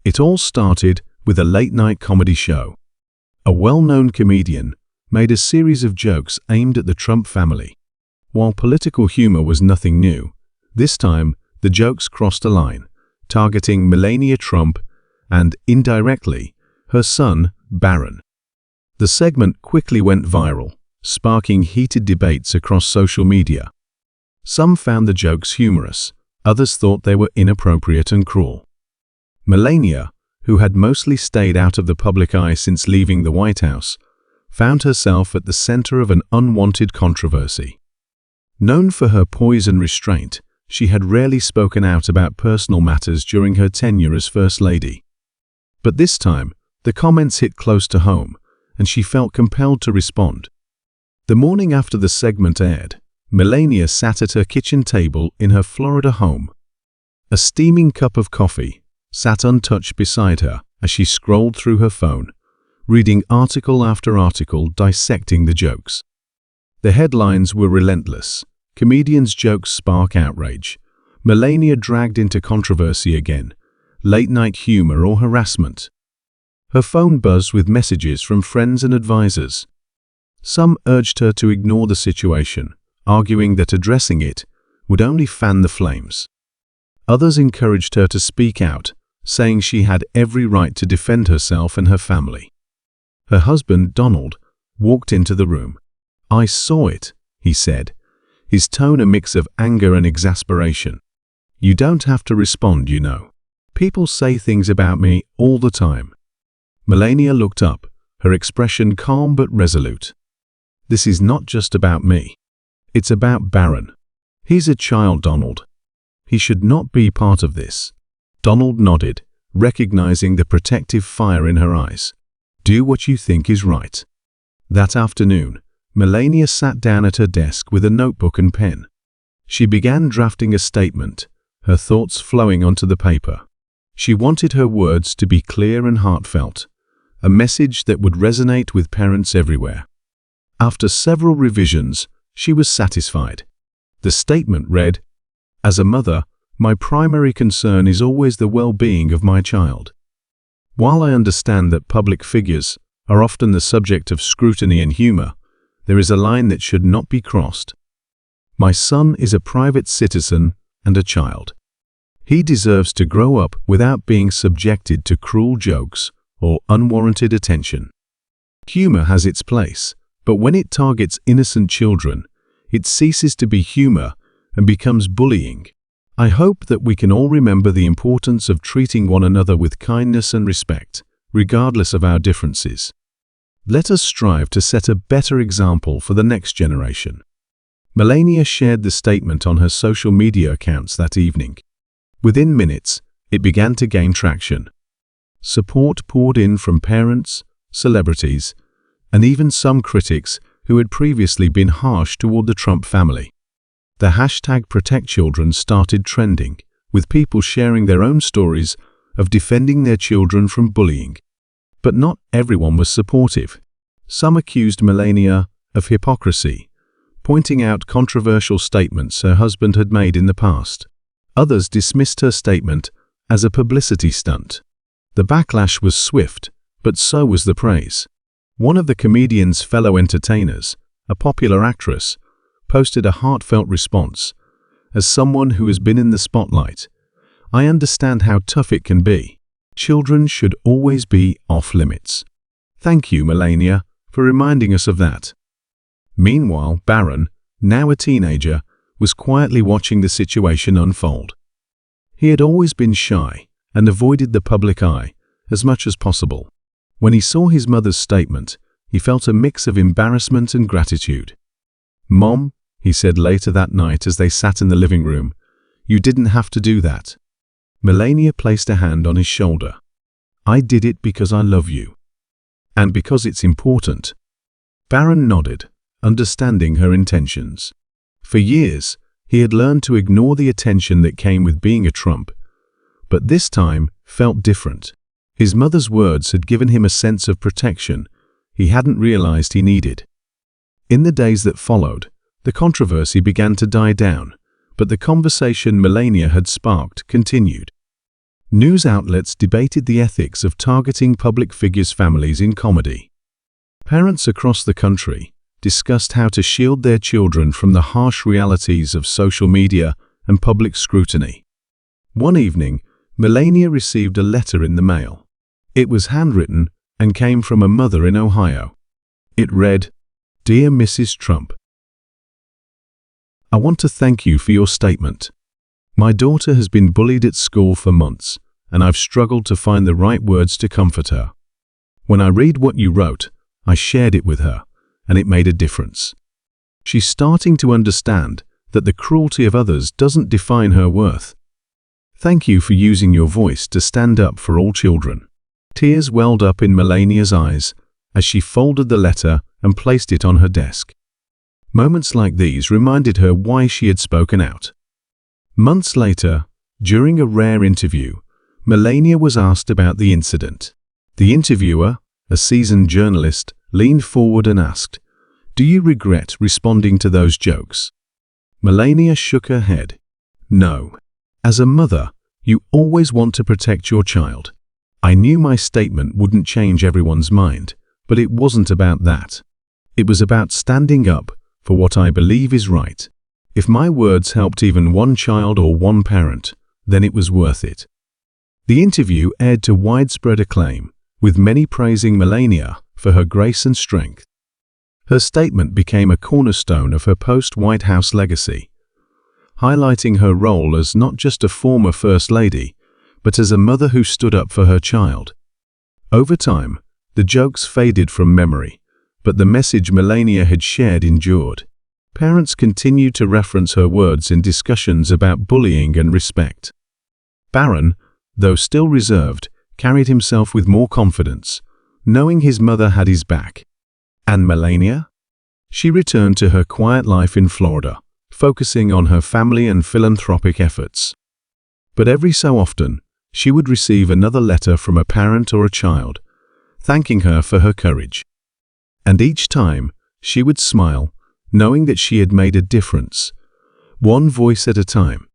It all started with a late-night comedy show. A well-known comedian made a series of jokes aimed at the Trump family. While political humor was nothing new, this time the jokes crossed a line, targeting Melania Trump and, indirectly, her son, Barron. The segment quickly went viral, sparking heated debates across social media. Some found the jokes humorous, others thought they were inappropriate and cruel. Melania, who had mostly stayed out of the public eye since leaving the White House, found herself at the center of an unwanted controversy. Known for her poise and restraint, she had rarely spoken out about personal matters during her tenure as First Lady. But this time, the comments hit close to home, and she felt compelled to respond. The morning after the segment aired, Melania sat at her kitchen table in her Florida home. A steaming cup of coffee sat untouched beside her as she scrolled through her phone, reading article after article dissecting the jokes. The headlines were relentless. Comedians' jokes spark outrage. Melania dragged into controversy again. Late-night humor or harassment. Her phone buzzed with messages from friends and advisors. Some urged her to ignore the situation, arguing that addressing it would only fan the flames. Others encouraged her to speak out, saying she had every right to defend herself and her family. Her husband, Donald, walked into the room. "I saw it," he said, his tone a mix of anger and exasperation. "You don't have to respond, you know. People say things about me all the time." Melania looked up, her expression calm but resolute. "This is not just about me. It's about Barron. He's a child, Donald. He should not be part of this." Donald nodded, recognizing the protective fire in her eyes. "Do what you think is right." That afternoon, Melania sat down at her desk with a notebook and pen. She began drafting a statement, her thoughts flowing onto the paper. She wanted her words to be clear and heartfelt, a message that would resonate with parents everywhere. After several revisions, she was satisfied. The statement read, "As a mother, my primary concern is always the well-being of my child. While I understand that public figures are often the subject of scrutiny and humor, there is a line that should not be crossed. My son is a private citizen and a child. He deserves to grow up without being subjected to cruel jokes or unwarranted attention. Humor has its place, but when it targets innocent children, it ceases to be humor and becomes bullying. I hope that we can all remember the importance of treating one another with kindness and respect, regardless of our differences. Let us strive to set a better example for the next generation." Melania shared the statement on her social media accounts that evening. Within minutes, it began to gain traction. Support poured in from parents, celebrities, and even some critics who had previously been harsh toward the Trump family. The hashtag #ProtectChildren started trending, with people sharing their own stories of defending their children from bullying. But not everyone was supportive. Some accused Melania of hypocrisy, pointing out controversial statements her husband had made in the past. Others dismissed her statement as a publicity stunt. The backlash was swift, but so was the praise. One of the comedian's fellow entertainers, a popular actress, posted a heartfelt response. "As someone who has been in the spotlight, I understand how tough it can be. Children should always be off limits. Thank you, Melania, for reminding us of that." Meanwhile, Barron, now a teenager, was quietly watching the situation unfold. He had always been shy and avoided the public eye as much as possible. When he saw his mother's statement, he felt a mix of embarrassment and gratitude. "Mom," he said later that night as they sat in the living room, "you didn't have to do that." Melania placed a hand on his shoulder. "I did it because I love you. And because it's important." Barron nodded, understanding her intentions. For years, he had learned to ignore the attention that came with being a Trump, but this time felt different. His mother's words had given him a sense of protection he hadn't realized he needed. In the days that followed, the controversy began to die down, but the conversation Melania had sparked continued. News outlets debated the ethics of targeting public figures' families in comedy. Parents across the country discussed how to shield their children from the harsh realities of social media and public scrutiny. One evening, Melania received a letter in the mail. It was handwritten and came from a mother in Ohio. It read, "Dear Mrs. Trump, I want to thank you for your statement. My daughter has been bullied at school for months, and I've struggled to find the right words to comfort her. When I read what you wrote, I shared it with her, and it made a difference. She's starting to understand that the cruelty of others doesn't define her worth. Thank you for using your voice to stand up for all children." Tears welled up in Melania's eyes as she folded the letter and placed it on her desk. Moments like these reminded her why she had spoken out. Months later, during a rare interview, Melania was asked about the incident. The interviewer, a seasoned journalist, leaned forward and asked, "Do you regret responding to those jokes?" Melania shook her head. "No. As a mother, you always want to protect your child. I knew my statement wouldn't change everyone's mind, but it wasn't about that. It was about standing up for what I believe is right. If my words helped even one child or one parent, then it was worth it." The interview aired to widespread acclaim, with many praising Melania for her grace and strength. Her statement became a cornerstone of her post-White House legacy, highlighting her role as not just a former First Lady, but as a mother who stood up for her child. Over time, the jokes faded from memory, but the message Melania had shared endured. Parents continued to reference her words in discussions about bullying and respect. Barron, though still reserved, carried himself with more confidence, knowing his mother had his back. And Melania? She returned to her quiet life in Florida, focusing on her family and philanthropic efforts. But every so often, she would receive another letter from a parent or a child, thanking her for her courage. And each time, she would smile, knowing that she had made a difference, one voice at a time.